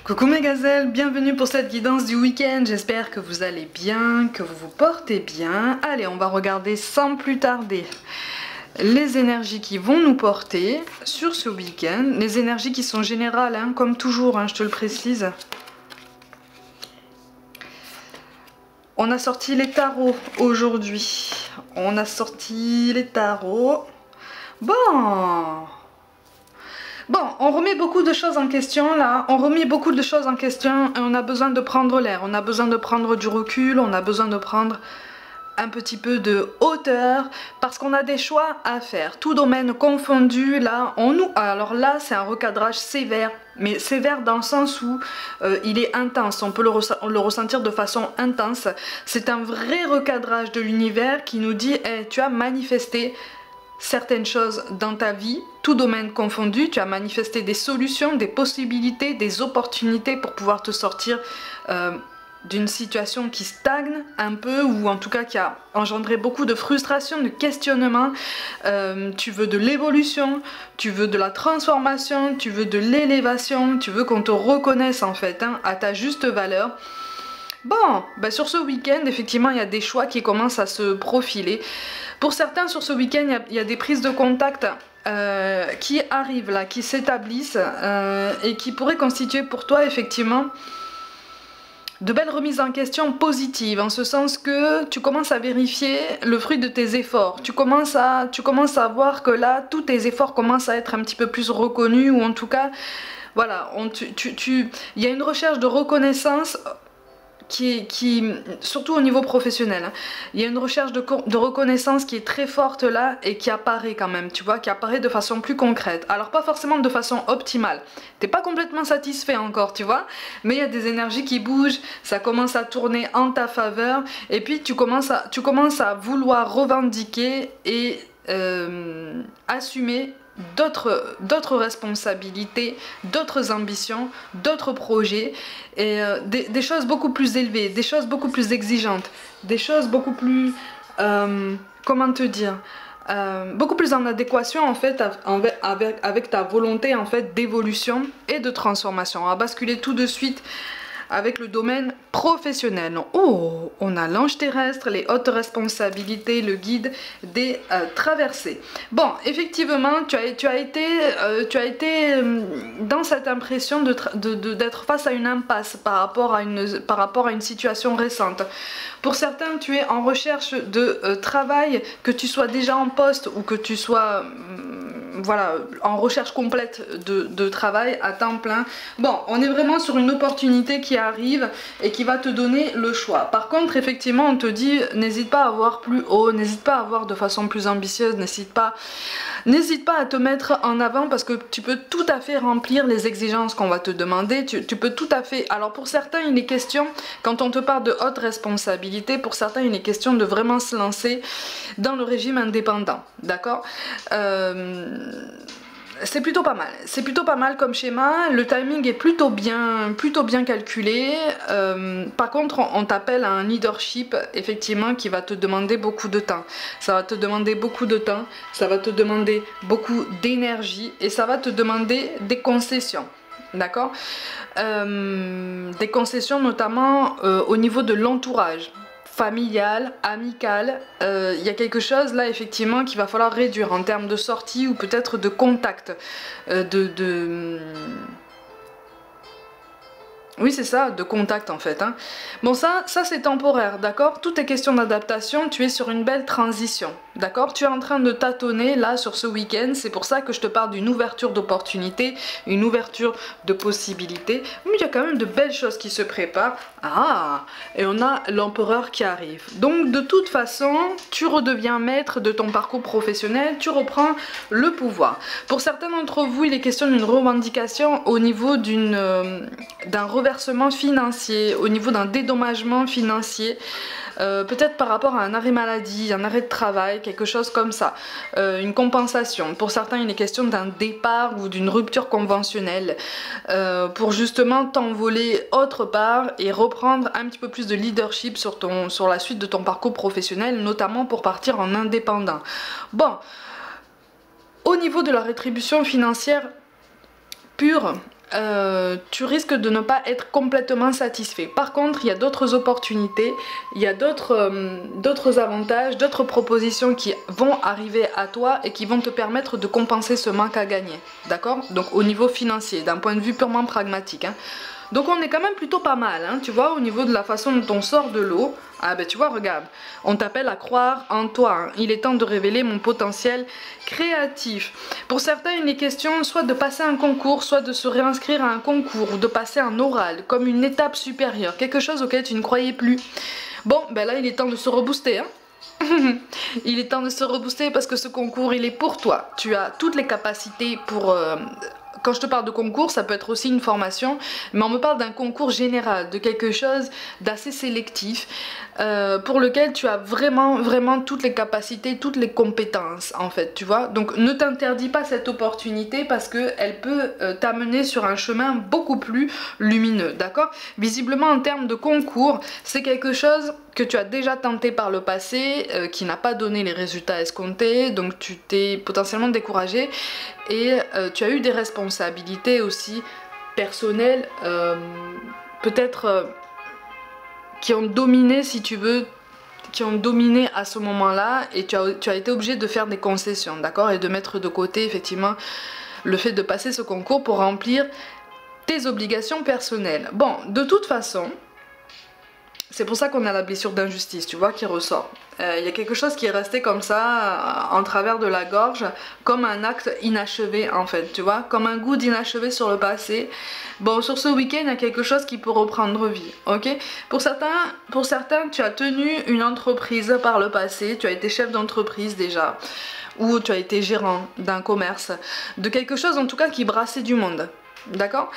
Coucou mes gazelles, bienvenue pour cette guidance du week-end. J'espère que vous allez bien, que vous vous portez bien. Allez, on va regarder sans plus tarder les énergies qui vont nous porter sur ce week-end. Les énergies qui sont générales, hein, comme toujours, hein, je te le précise. On a sorti les tarots aujourd'hui. On a sorti les tarots. Bon, on remet beaucoup de choses en question là, on remet beaucoup de choses en question et on a besoin de prendre l'air, on a besoin de prendre du recul, on a besoin de prendre un petit peu de hauteur parce qu'on a des choix à faire, tout domaine confondu là, alors là c'est un recadrage sévère, mais sévère dans le sens où il est intense, on peut le ressentir de façon intense, c'est un vrai recadrage de l'univers qui nous dit hey, tu as manifesté certaines choses dans ta vie, tout domaine confondu, tu as manifesté des solutions, des possibilités, des opportunités pour pouvoir te sortir d'une situation qui stagne un peu ou en tout cas qui a engendré beaucoup de frustration, de questionnement. Tu veux de l'évolution, tu veux de la transformation, tu veux de l'élévation, tu veux qu'on te reconnaisse en fait hein, à ta juste valeur. Bon, bah sur ce week-end, effectivement, il y a des choix qui commencent à se profiler. Pour certains, sur ce week-end, il y a des prises de contact qui arrivent là, qui s'établissent et qui pourraient constituer pour toi, effectivement, de belles remises en question positives, en ce sens que tu commences à vérifier le fruit de tes efforts. Tu commences à voir que là, tous tes efforts commencent à être un petit peu plus reconnus, ou en tout cas, voilà, il y a une recherche de reconnaissance surtout au niveau professionnel, hein. Il y a une recherche de reconnaissance qui est très forte là et qui apparaît quand même, tu vois, qui apparaît de façon plus concrète. Alors pas forcément de façon optimale, t'es pas complètement satisfait encore, tu vois, mais il y a des énergies qui bougent, ça commence à tourner en ta faveur et puis tu commences à vouloir revendiquer et assumer d'autres responsabilités, d'autres ambitions, d'autres projets et des choses beaucoup plus élevées, des choses beaucoup plus exigeantes, des choses beaucoup plus, comment te dire, beaucoup plus en adéquation en fait avec ta volonté en fait d'évolution et de transformation. On va basculer tout de suite avec le domaine professionnel. Oh, on a l'ange terrestre, les hautes responsabilités, le guide des traversées. Bon, effectivement, tu as été dans cette impression d'être face à une impasse par rapport à une situation récente. Pour certains, tu es en recherche de travail, que tu sois déjà en poste ou que tu sois voilà, en recherche complète de travail à temps plein. Bon, on est vraiment sur une opportunité qui arrive et qui va te donner le choix. Par contre, effectivement, on te dit, n'hésite pas à voir plus haut, n'hésite pas à voir de façon plus ambitieuse, n'hésite pas à te mettre en avant parce que tu peux tout à fait remplir les exigences qu'on va te demander. Tu peux tout à fait... Alors pour certains, il est question, quand on te parle de haute responsabilité, pour certains, il est question de vraiment se lancer dans le régime indépendant. D'accord ? C'est plutôt pas mal comme schéma, le timing est plutôt bien calculé. Par contre on t'appelle à un leadership effectivement qui va te demander beaucoup de temps, ça va te demander beaucoup de temps, ça va te demander beaucoup d'énergie et ça va te demander des concessions. D'accord, des concessions notamment au niveau de l'entourage familial, amical, y a quelque chose là effectivement qu'il va falloir réduire en termes de sortie ou peut-être de contact, oui c'est ça, de contact en fait hein. Bon ça c'est temporaire, d'accord, tout est question d'adaptation, tu es sur une belle transition, d'accord, tu es en train de tâtonner là sur ce week-end, c'est pour ça que je te parle d'une ouverture d'opportunités, une ouverture de possibilités, mais il y a quand même de belles choses qui se préparent. Ah, et on a l'empereur qui arrive, donc de toute façon tu redeviens maître de ton parcours professionnel, tu reprends le pouvoir. Pour certains d'entre vous il est question d'une revendication au niveau d'un reversement financier, au niveau d'un dédommagement financier, peut-être par rapport à un arrêt maladie, un arrêt de travail, quelque chose comme ça, une compensation. Pour certains il est question d'un départ ou d'une rupture conventionnelle pour justement t'envoler autre part et reprendre un petit peu plus de leadership sur la suite de ton parcours professionnel, notamment pour partir en indépendant. Bon, au niveau de la rétribution financière pure, tu risques de ne pas être complètement satisfait. Par contre, il y a d'autres opportunités, il y a d'autres avantages, d'autres propositions qui vont arriver à toi et qui vont te permettre de compenser ce manque à gagner. D'accord? Donc au niveau financier, d'un point de vue purement pragmatique. Hein. Donc on est quand même plutôt pas mal, hein, tu vois, au niveau de la façon dont on sort de l'eau. Ah ben tu vois, regarde, on t'appelle à croire en toi. Hein. Il est temps de révéler mon potentiel créatif. Pour certains, il est question soit de passer un concours, soit de se réinscrire à un concours, ou de passer un oral, comme une étape supérieure, quelque chose auquel tu ne croyais plus. Bon, ben là, il est temps de se rebooster, hein. Il est temps de se rebooster parce que ce concours, il est pour toi. Tu as toutes les capacités pour... Quand je te parle de concours, ça peut être aussi une formation, mais on me parle d'un concours général, de quelque chose d'assez sélectif, pour lequel tu as vraiment toutes les capacités, toutes les compétences en fait, tu vois. Donc ne t'interdis pas cette opportunité parce qu'elle peut t'amener sur un chemin beaucoup plus lumineux, d'accord? Visiblement en termes de concours, c'est quelque chose que tu as déjà tenté par le passé, qui n'a pas donné les résultats escomptés, donc tu t'es potentiellement découragé et tu as eu des responsabilités aussi personnelles, peut-être qui ont dominé, si tu veux, qui ont dominé à ce moment-là et tu as été obligé de faire des concessions, d'accord? Et de mettre de côté effectivement le fait de passer ce concours pour remplir tes obligations personnelles. Bon, de toute façon... C'est pour ça qu'on a la blessure d'injustice, tu vois, qui ressort. Il y a quelque chose qui est resté comme ça, en travers de la gorge, comme un acte inachevé en fait, tu vois, comme un goût d'inachevé sur le passé. Bon, sur ce week-end, il y a quelque chose qui peut reprendre vie, ok? Pour certains, tu as tenu une entreprise par le passé, tu as été chef d'entreprise déjà, ou tu as été gérant d'un commerce, de quelque chose en tout cas qui brassait du monde, d'accord?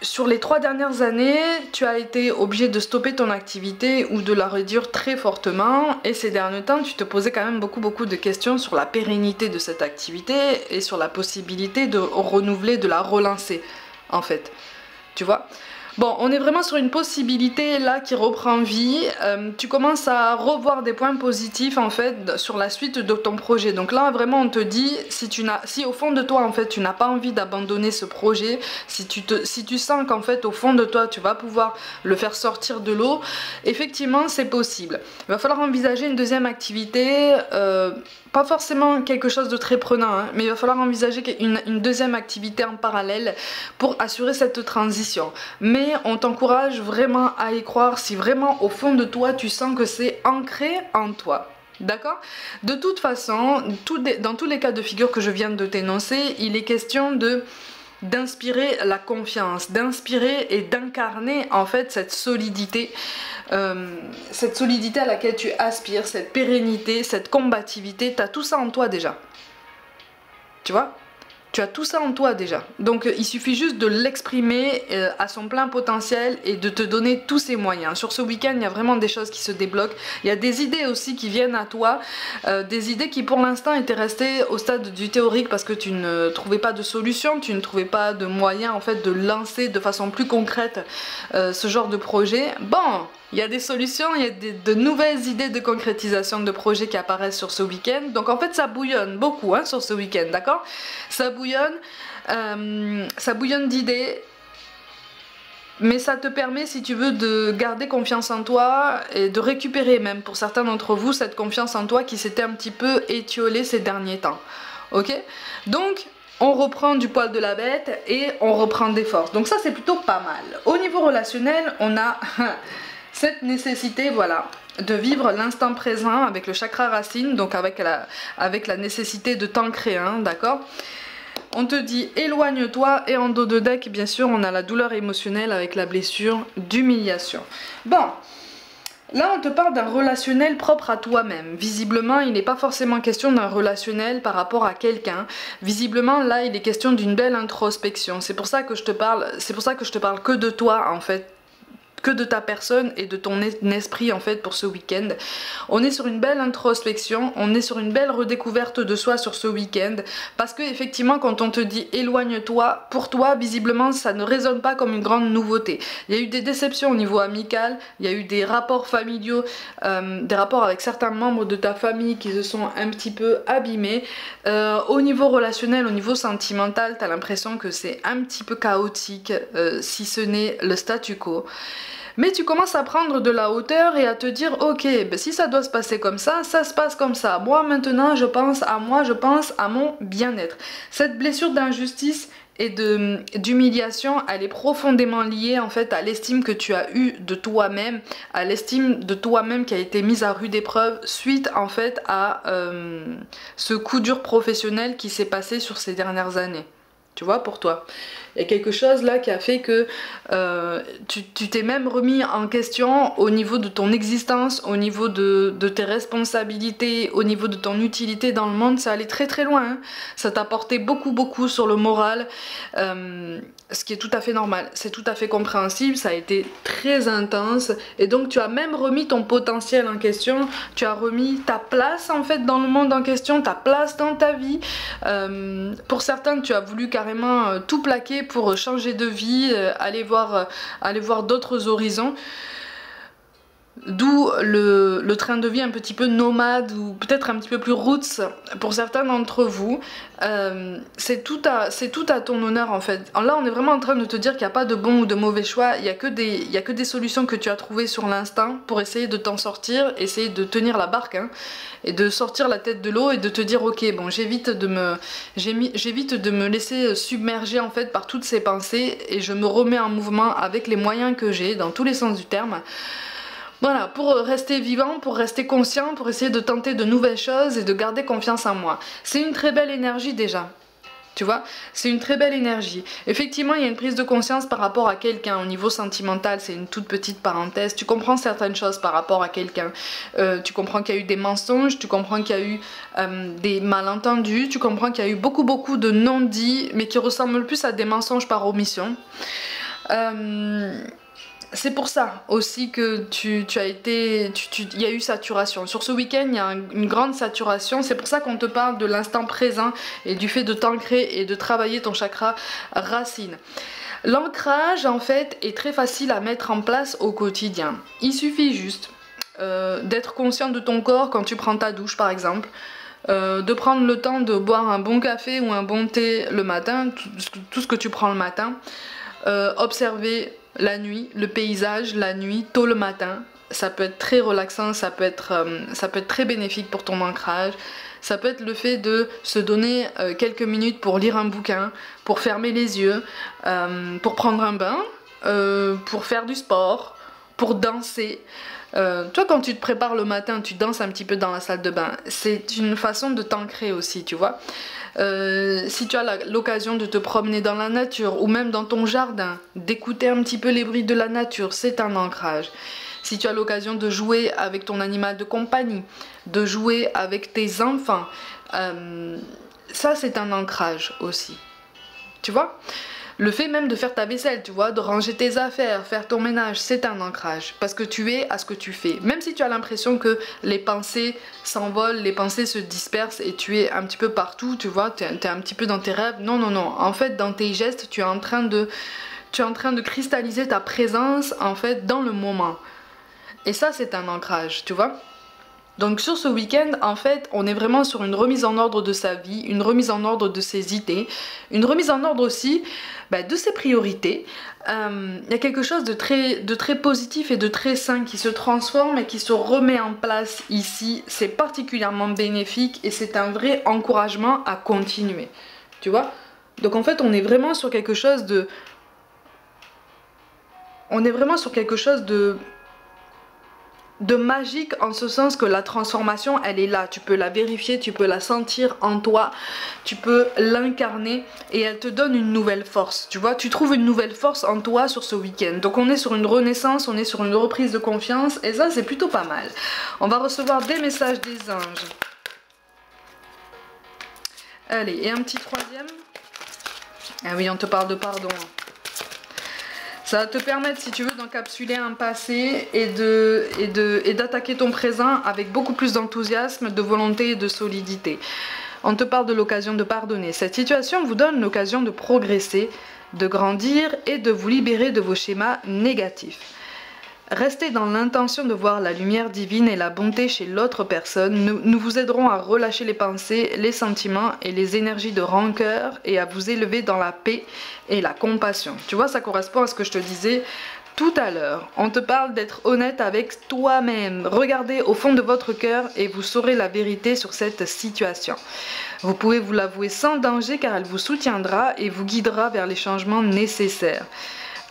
Sur les 3 dernières années, tu as été obligé de stopper ton activité ou de la réduire très fortement et ces derniers temps, tu te posais quand même beaucoup de questions sur la pérennité de cette activité et sur la possibilité de renouveler, de la relancer en fait, tu vois. Bon, on est vraiment sur une possibilité là qui reprend vie, tu commences à revoir des points positifs en fait sur la suite de ton projet. Donc là vraiment on te dit, si au fond de toi en fait tu n'as pas envie d'abandonner ce projet, si tu sens qu'en fait au fond de toi tu vas pouvoir le faire sortir de l'eau, effectivement c'est possible. Il va falloir envisager une deuxième activité, pas forcément quelque chose de très prenant, hein, mais il va falloir envisager une deuxième activité en parallèle pour assurer cette transition. Mais on t'encourage vraiment à y croire si vraiment au fond de toi tu sens que c'est ancré en toi. D'accord? De toute façon, dans tous les cas de figure que je viens de t'énoncer, il est question d'inspirer la confiance, d'inspirer et d'incarner en fait cette solidité à laquelle tu aspires, cette pérennité, cette combativité, tu as tout ça en toi déjà. Tu vois? Tu as tout ça en toi déjà. Donc il suffit juste de l'exprimer à son plein potentiel et de te donner tous ses moyens. Sur ce week-end, il y a vraiment des choses qui se débloquent. Il y a des idées aussi qui viennent à toi. Des idées qui pour l'instant étaient restées au stade du théorique parce que tu ne trouvais pas de solution, tu ne trouvais pas de moyen en fait de lancer de façon plus concrète ce genre de projet. Bon, il y a des solutions, il y a de nouvelles idées de concrétisation de projets qui apparaissent sur ce week-end. Donc en fait ça bouillonne beaucoup hein, sur ce week-end, d'accord? Ça bouillonne d'idées, mais ça te permet si tu veux de garder confiance en toi et de récupérer même pour certains d'entre vous cette confiance en toi qui s'était un petit peu étiolée ces derniers temps. Ok? Donc on reprend du poil de la bête et on reprend des forces. Donc ça c'est plutôt pas mal. Au niveau relationnel, on a... cette nécessité, voilà, de vivre l'instant présent avec le chakra racine, donc avec la nécessité de t'ancrer, hein, d'accord? On te dit éloigne-toi et en dos de deck, bien sûr, on a la douleur émotionnelle avec la blessure d'humiliation. Bon, là on te parle d'un relationnel propre à toi-même. Visiblement, il n'est pas forcément question d'un relationnel par rapport à quelqu'un. Visiblement, là, il est question d'une belle introspection. C'est pour ça que je te parle que de toi, en fait. de ta personne et de ton esprit en fait pour ce week-end. On est sur une belle introspection, on est sur une belle redécouverte de soi sur ce week-end, parce que effectivement quand on te dit éloigne-toi, pour toi visiblement ça ne résonne pas comme une grande nouveauté. Il y a eu des déceptions au niveau amical, il y a eu des rapports familiaux, des rapports avec certains membres de ta famille qui se sont un petit peu abîmés. Au niveau relationnel, au niveau sentimental, tu as l'impression que c'est un petit peu chaotique, si ce n'est le statu quo. Mais tu commences à prendre de la hauteur et à te dire ok, ben si ça doit se passer comme ça se passe comme ça. Moi maintenant je pense à moi, je pense à mon bien-être. Cette blessure d'injustice et d'humiliation, elle est profondément liée en fait à l'estime que tu as eue de toi-même, à l'estime de toi-même qui a été mise à rude épreuve suite en fait à ce coup dur professionnel qui s'est passé sur ces dernières années. Tu vois, pour toi. Il y a quelque chose là qui a fait que tu t'es même remis en question au niveau de ton existence, au niveau de tes responsabilités, au niveau de ton utilité dans le monde. Ça allait très très loin, hein. Ça t'a porté beaucoup sur le moral, ce qui est tout à fait normal, c'est tout à fait compréhensible. Ça a été très intense et donc tu as même remis ton potentiel en question, tu as remis ta place en fait dans le monde en question, ta place dans ta vie. Pour certains tu as voulu carrément tout plaquer pour changer de vie, aller voir d'autres horizons. D'où le train de vie un petit peu nomade ou peut-être un petit peu plus roots pour certains d'entre vous. C'est tout à ton honneur en fait. Là on est vraiment en train de te dire qu'il n'y a pas de bon ou de mauvais choix, il n'y a que des solutions que tu as trouvées sur l'instinct pour essayer de t'en sortir, essayer de tenir la barque, hein, et de sortir la tête de l'eau et de te dire ok bon j'évite de me laisser submerger en fait par toutes ces pensées et je me remets en mouvement avec les moyens que j'ai dans tous les sens du terme. Voilà, pour rester vivant, pour rester conscient, pour essayer de tenter de nouvelles choses et de garder confiance en moi. C'est une très belle énergie déjà. Tu vois, c'est une très belle énergie. Effectivement, il y a une prise de conscience par rapport à quelqu'un. Au niveau sentimental, c'est une toute petite parenthèse. Tu comprends certaines choses par rapport à quelqu'un. Tu comprends qu'il y a eu des mensonges, tu comprends qu'il y a eu des malentendus, tu comprends qu'il y a eu beaucoup de non-dits, mais qui ressemblent plus à des mensonges par omission. C'est pour ça aussi que il y a eu saturation. Sur ce week-end, il y a une grande saturation. C'est pour ça qu'on te parle de l'instant présent et du fait de t'ancrer et de travailler ton chakra racine. L'ancrage, en fait, est très facile à mettre en place au quotidien. Il suffit juste d'être conscient de ton corps quand tu prends ta douche, par exemple. De prendre le temps de boire un bon café ou un bon thé le matin, tout ce que tu prends le matin. Observer la nuit, le paysage, la nuit, tôt le matin, ça peut être très relaxant, ça peut être très bénéfique pour ton ancrage. Ça peut être le fait de se donner quelques minutes pour lire un bouquin, pour fermer les yeux, pour prendre un bain, pour faire du sport, pour danser. Toi quand tu te prépares le matin, tu danses un petit peu dans la salle de bain. C'est une façon de t'ancrer aussi, tu vois. Si tu as l'occasion de te promener dans la nature ou même dans ton jardin, d'écouter un petit peu les bruits de la nature, c'est un ancrage. Si tu as l'occasion de jouer avec ton animal de compagnie, de jouer avec tes enfants, ça c'est un ancrage aussi. Tu vois ? Le fait même de faire ta vaisselle, tu vois, de ranger tes affaires, faire ton ménage, c'est un ancrage. Parce que tu es à ce que tu fais. Même si tu as l'impression que les pensées s'envolent, les pensées se dispersent et tu es un petit peu partout, tu vois, tu es un petit peu dans tes rêves. Non, non, non. En fait, dans tes gestes, tu es en train de cristalliser ta présence, en fait, dans le moment. Et ça, c'est un ancrage, tu vois. Donc sur ce week-end, en fait, on est vraiment sur une remise en ordre de sa vie, une remise en ordre de ses idées, une remise en ordre aussi de ses priorités. Il y a quelque chose de très positif et de très sain qui se transforme et qui se remet en place ici. C'est particulièrement bénéfique et c'est un vrai encouragement à continuer. Tu vois ? Donc en fait, on est vraiment sur quelque chose de... de magique en ce sens que la transformation elle est là, tu peux la vérifier, tu peux la sentir en toi, tu peux l'incarner et elle te donne une nouvelle force, tu vois, tu trouves une nouvelle force en toi sur ce week-end. Donc on est sur une renaissance, on est sur une reprise de confiance et ça c'est plutôt pas mal. On va recevoir des messages des anges. Allez, et un petit troisième. Ah oui, on te parle de pardon. Ça va te permettre, si tu veux, d'encapsuler un passé et d'attaquer ton présent avec beaucoup plus d'enthousiasme, de volonté et de solidité. On te parle de l'occasion de pardonner. Cette situation vous donne l'occasion de progresser, de grandir et de vous libérer de vos schémas négatifs. Restez dans l'intention de voir la lumière divine et la bonté chez l'autre personne. Nous vous aiderons à relâcher les pensées, les sentiments et les énergies de rancœur et à vous élever dans la paix et la compassion. Tu vois, ça correspond à ce que je te disais tout à l'heure. On te parle d'être honnête avec toi-même. Regardez au fond de votre cœur et vous saurez la vérité sur cette situation. Vous pouvez vous l'avouer sans danger car elle vous soutiendra et vous guidera vers les changements nécessaires.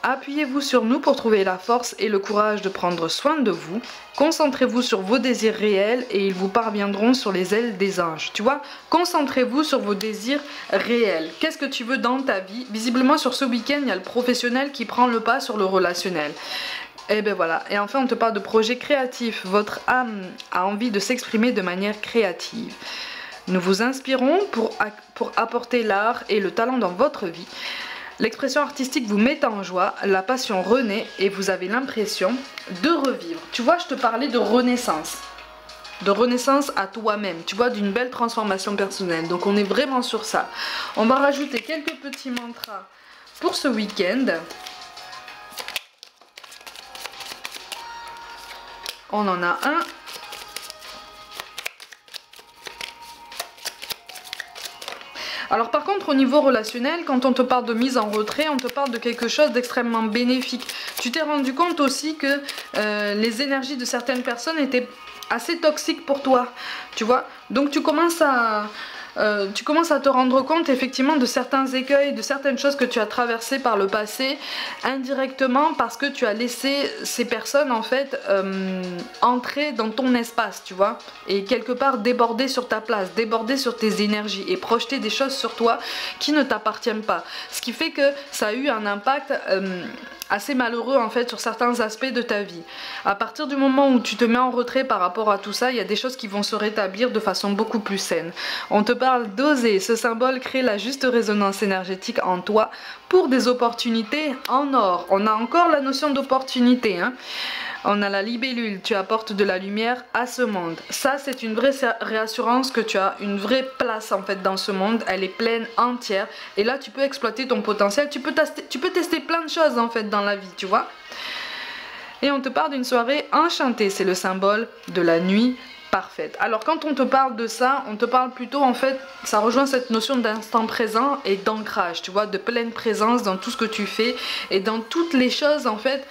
Appuyez-vous sur nous pour trouver la force et le courage de prendre soin de vous. Concentrez-vous sur vos désirs réels et ils vous parviendront sur les ailes des anges. Tu vois, concentrez-vous sur vos désirs réels. Qu'est-ce que tu veux dans ta vie? Visiblement, sur ce week-end, il y a le professionnel qui prend le pas sur le relationnel. Et ben voilà. Et enfin, on te parle de projets créatifs. Votre âme a envie de s'exprimer de manière créative. Nous vous inspirons pour apporter l'art et le talent dans votre vie. L'expression artistique vous met en joie, la passion renaît et vous avez l'impression de revivre. Tu vois, je te parlais de renaissance. De renaissance à toi-même, tu vois, d'une belle transformation personnelle. Donc on est vraiment sur ça. On va rajouter quelques petits mantras pour ce week-end. On en a un. Alors par contre au niveau relationnel, quand on te parle de mise en retrait, on te parle de quelque chose d'extrêmement bénéfique. Tu t'es rendu compte aussi que les énergies de certaines personnes étaient assez toxiques pour toi, tu vois. Donc tu commences à te rendre compte effectivement de certains écueils, de certaines choses que tu as traversées par le passé, indirectement parce que tu as laissé ces personnes en fait entrer dans ton espace, tu vois, et quelque part déborder sur ta place, déborder sur tes énergies et projeter des choses sur toi qui ne t'appartiennent pas. Ce qui fait que ça a eu un impact assez malheureux en fait sur certains aspects de ta vie. À partir du moment où tu te mets en retrait par rapport à tout ça, il y a des choses qui vont se rétablir de façon beaucoup plus saine. On te parle d'oser. Ce symbole crée la juste résonance énergétique en toi pour des opportunités en or. On a encore la notion d'opportunité, hein. On a la libellule, tu apportes de la lumière à ce monde. Ça, c'est une vraie réassurance que tu as une vraie place en fait dans ce monde. Elle est pleine, entière. Et là, tu peux exploiter ton potentiel. Tu peux tester plein de choses en fait dans la vie, tu vois. Et on te parle d'une soirée enchantée. C'est le symbole de la nuit parfaite. Alors quand on te parle de ça, on te parle plutôt en fait, ça rejoint cette notion d'instant présent et d'ancrage, tu vois, de pleine présence dans tout ce que tu fais et dans toutes les choses en fait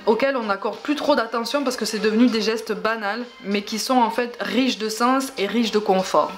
auxquelles on n'accorde plus trop d'attention parce que c'est devenu des gestes banals mais qui sont en fait riches de sens et riches de confort.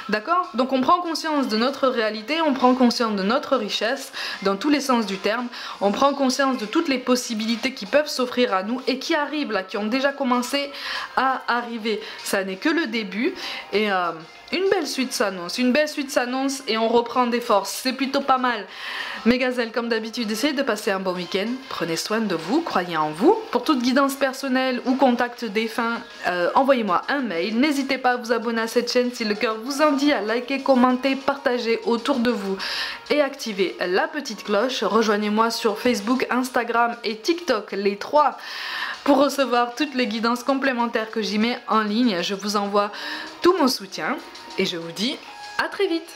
D'accord? Donc on prend conscience de notre réalité, on prend conscience de notre richesse dans tous les sens du terme, on prend conscience de toutes les possibilités qui peuvent s'offrir à nous et qui arrivent là, qui ont déjà commencé à arriver. Ça n'est que le début et une belle suite s'annonce et on reprend des forces, c'est plutôt pas mal. Mes gazelles, comme d'habitude, essayez de passer un bon week-end, prenez soin de vous, croyez en vous. Pour toute guidance personnelle ou contact défunt, envoyez-moi un mail. N'hésitez pas à vous abonner à cette chaîne si le cœur vous en dit, à liker, commenter, partager autour de vous et activer la petite cloche. Rejoignez-moi sur Facebook, Instagram et TikTok, les 3. Pour recevoir toutes les guidances complémentaires que j'y mets en ligne, je vous envoie tout mon soutien et je vous dis à très vite.